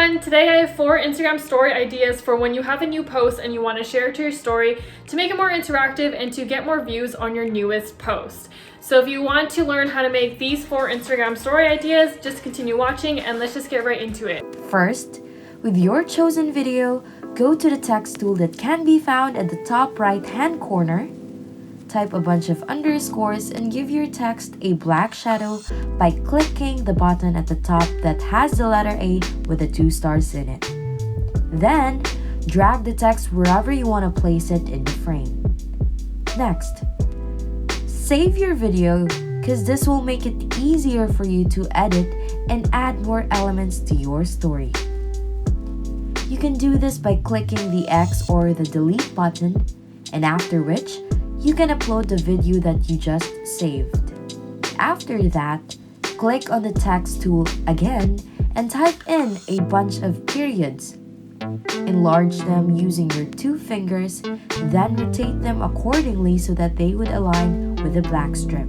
everyone! Today I have 4 Instagram story ideas for when you have a new post and you want to share it to your story to make it more interactive and to get more views on your newest post. So if you want to learn how to make these 4 Instagram story ideas, just continue watching and let's just get right into it. First, with your chosen video, go to the text tool that can be found at the top right-hand corner. Type a bunch of underscores and give your text a black shadow by clicking the button at the top that has the letter A with the 2 stars in it. Then, drag the text wherever you want to place it in the frame. Next, save your video because this will make it easier for you to edit and add more elements to your story. You can do this by clicking the X or the delete button, and after which, you can upload the video that you just saved. After that, click on the text tool again and type in a bunch of periods. Enlarge them using your 2 fingers, then rotate them accordingly so that they would align with the black strip.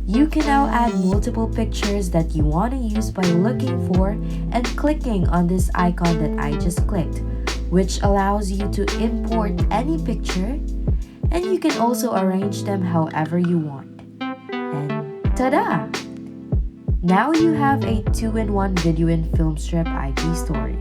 You can now add multiple pictures that you want to use by looking for and clicking on this icon that I just clicked, which allows you to import any picture, and you can also arrange them however you want. And ta-da! Now you have a 2-in-1 video and film strip IG story.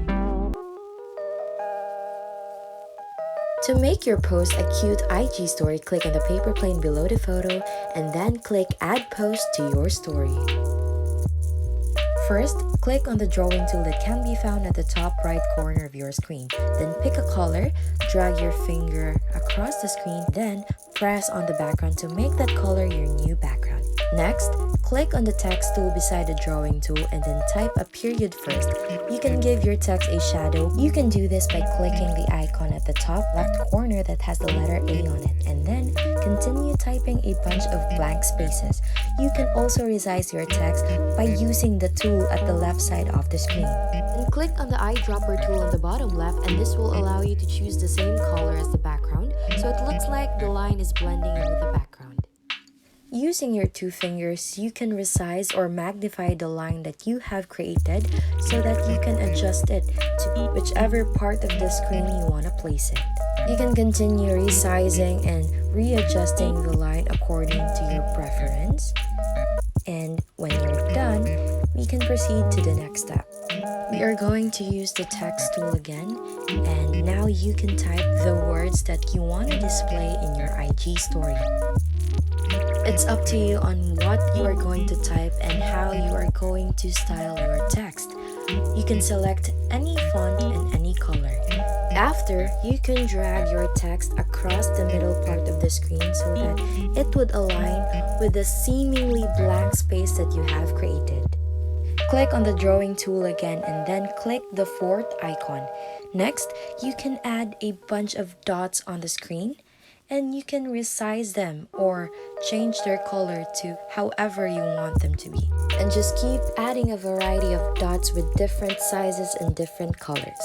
To make your post a cute IG story, click on the paper plane below the photo and then click Add Post to your story. First, click on the drawing tool that can be found at the top right corner of your screen. Then pick a color, drag your finger across the screen, then press on the background to make that color your new background. Next, click on the text tool beside the drawing tool and then type a period first. You can give your text a shadow. You can do this by clicking the icon at the top left corner that has the letter A on it and then continue typing a bunch of blank spaces. You can also resize your text by using the tool at the left side of the screen. And click on the eyedropper tool on the bottom left and this will allow you to choose the same color as the background so it looks like the line is blending in with the background. Using your 2 fingers, you can resize or magnify the line that you have created so that you can adjust it to whichever part of the screen you want to place it. You can continue resizing and readjusting the line according to your preference. And when you're done, we can proceed to the next step. We are going to use the text tool again, and now you can type the words that you want to display in your IG story. It's up to you on what you are going to type and how you are going to style your text. You can select any font and any color. After, you can drag your text across the middle part of the screen so that it would align with the seemingly blank space that you have created. Click on the drawing tool again and then click the 4th icon. Next, you can add a bunch of dots on the screen and you can resize them or change their color to however you want them to be. And just keep adding a variety of dots with different sizes and different colors.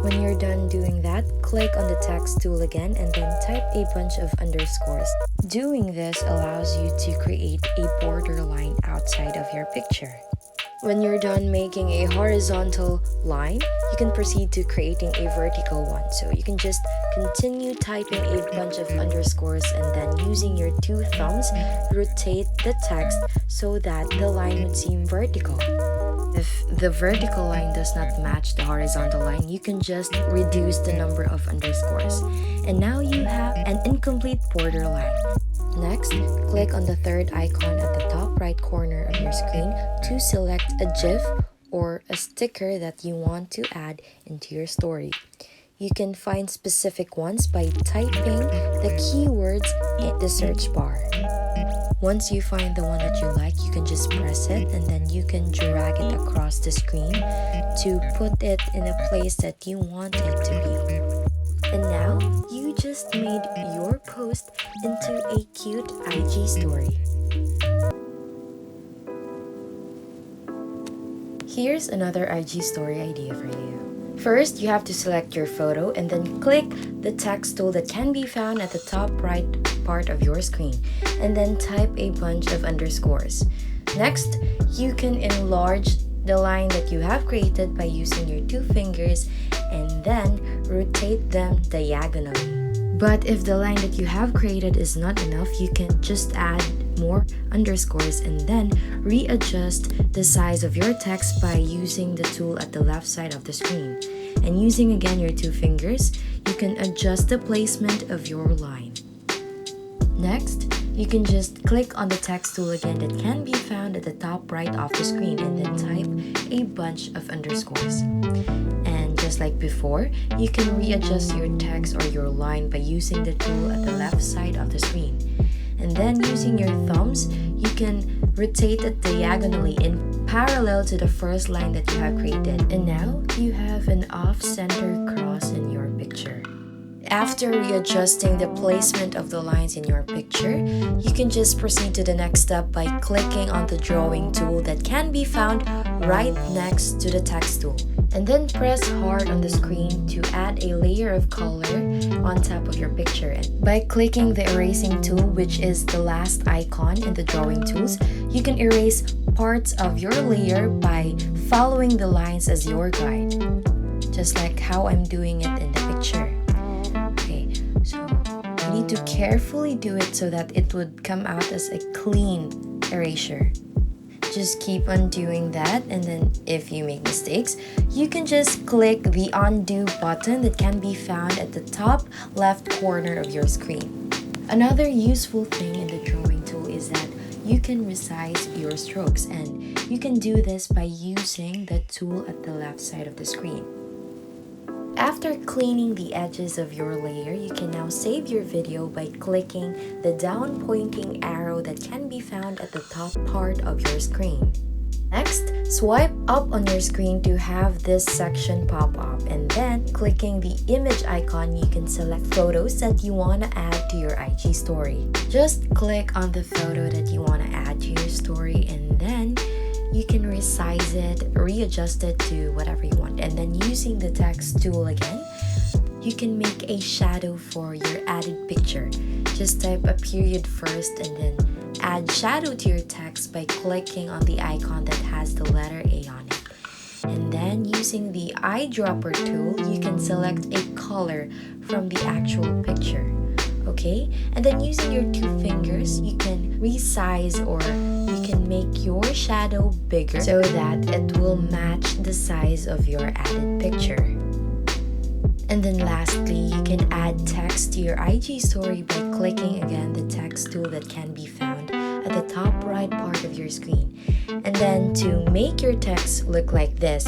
When you're done doing that, click on the text tool again and then type a bunch of underscores. Doing this allows you to create a border line outside of your picture. When you're done making a horizontal line, you can proceed to creating a vertical one. So you can just continue typing a bunch of underscores and then using your 2 thumbs, rotate the text so that the line would seem vertical. If the vertical line does not match the horizontal line, you can just reduce the number of underscores. And now you have an incomplete border line. Next, click on the 3rd icon at the top right corner of your screen to select a GIF or a sticker that you want to add into your story. You can find specific ones by typing the keywords in the search bar. Once you find the one that you like, you can just press it and then you can drag it across the screen to put it in a place that you want it to be. And now, you just made your post into a cute IG story. Here's another IG story idea for you. First, you have to select your photo and then click the text tool that can be found at the top right part of your screen and then type a bunch of underscores. Next, you can enlarge the line that you have created by using your two fingers and then rotate them diagonally. But if the line that you have created is not enough, you can just add more underscores and then readjust the size of your text by using the tool at the left side of the screen. And using again your two fingers, you can adjust the placement of your line. Next, you can just click on the text tool again that can be found at the top right of the screen and then type a bunch of underscores. And just like before, you can readjust your text or your line by using the tool at the left side of the screen. And then using your thumbs, you can rotate it diagonally in parallel to the first line that you have created. And now you have an off-center cross in your picture. After readjusting the placement of the lines in your picture, you can just proceed to the next step by clicking on the drawing tool that can be found right next to the text tool. And then press hard on the screen to add a layer of color on top of your picture. And by clicking the erasing tool, which is the last icon in the drawing tools, you can erase parts of your layer by following the lines as your guide. Just like how I'm doing it in the picture. So you need to carefully do it so that it would come out as a clean erasure. Just keep on doing that, and then if you make mistakes, you can just click the undo button that can be found at the top left corner of your screen. Another useful thing in the drawing tool is that you can resize your strokes, and you can do this by using the tool at the left side of the screen. After cleaning the edges of your layer, you can now save your video by clicking the down pointing arrow that can be found at the top part of your screen. Next, swipe up on your screen to have this section pop up, and then clicking the image icon, you can select photos that you want to add to your IG story. Just click on the photo that you want to add to your story, and then you can resize it, readjust it to whatever you want. And then using the text tool again, you can make a shadow for your added picture. Just type a period first and then add shadow to your text by clicking on the icon that has the letter A on it. And then using the eyedropper tool, you can select a color from the actual picture. Okay, and then using your two fingers, you can resize or you can make your shadow bigger so that it will match the size of your added picture. And then lastly, you can add text to your IG story by clicking again the text tool that can be found at the top right part of your screen. And then to make your text look like this,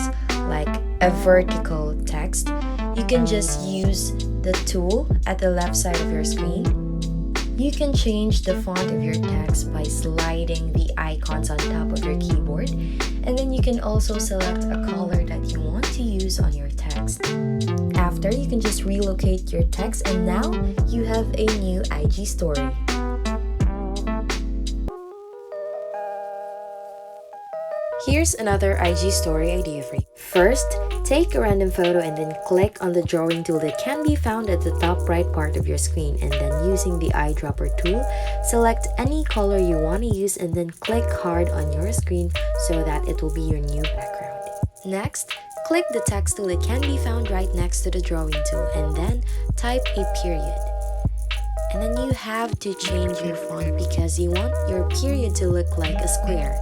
like a vertical text, you can just use the tool at the left side of your screen. You can change the font of your text by sliding the icons on top of your keyboard, and then you can also select a color that you want to use on your text. After, you can just relocate your text, and now you have a new IG story. Here's another IG story idea for you. First, take a random photo and then click on the drawing tool that can be found at the top right part of your screen, and then using the eyedropper tool, select any color you want to use and then click hard on your screen so that it will be your new background. Next, click the text tool that can be found right next to the drawing tool and then type a period. And then you have to change your font because you want your period to look like a square.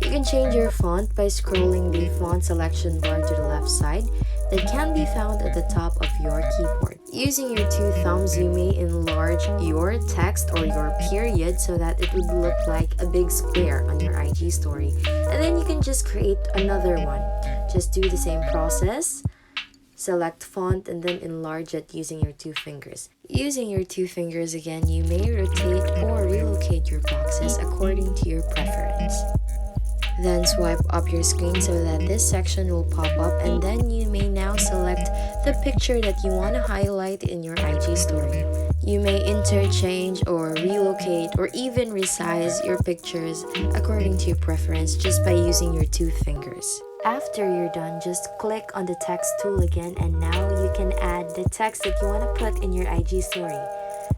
You can change your font by scrolling the font selection bar to the left side that can be found at the top of your keyboard. Using your two thumbs, you may enlarge your text or your period so that it would look like a big square on your IG story. And then you can just create another one. Just do the same process. Select font and then enlarge it using your two fingers. Using your two fingers again, you may rotate or relocate your boxes according to your preference. Then swipe up your screen so that this section will pop up, and then you may now select the picture that you want to highlight in your IG story. You may interchange or relocate or even resize your pictures according to your preference just by using your two fingers. After you're done, just click on the text tool again, and now you can add the text that you want to put in your IG story.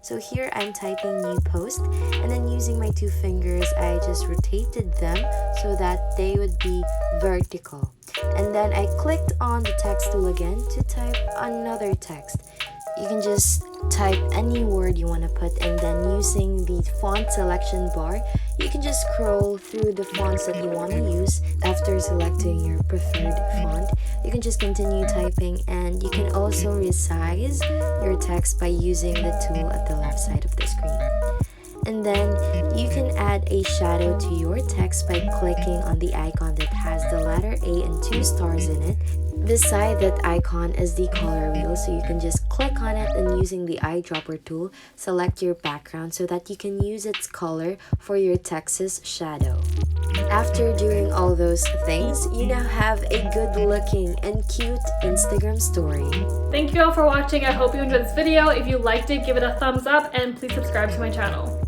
So here I'm typing new post, and then using my two fingers, I just rotated them so that they would be vertical. And then I clicked on the text tool again to type another text. You can just type any word you want to put, and then using the font selection bar, you can just scroll through the fonts that you want to use. After selecting your preferred font, you can just continue typing, and you can also resize your text by using the tool at the left side of the screen. And then you can add a shadow to your text by clicking on the icon that has the letter A and 2 stars in it. Beside that icon is the color wheel, so you can just click on it, and using the eyedropper tool, select your background so that you can use its color for your text's shadow. After doing all those things, you now have a good looking and cute Instagram story. Thank you all for watching. I hope you enjoyed this video. If you liked it, give it a thumbs up and please subscribe to my channel.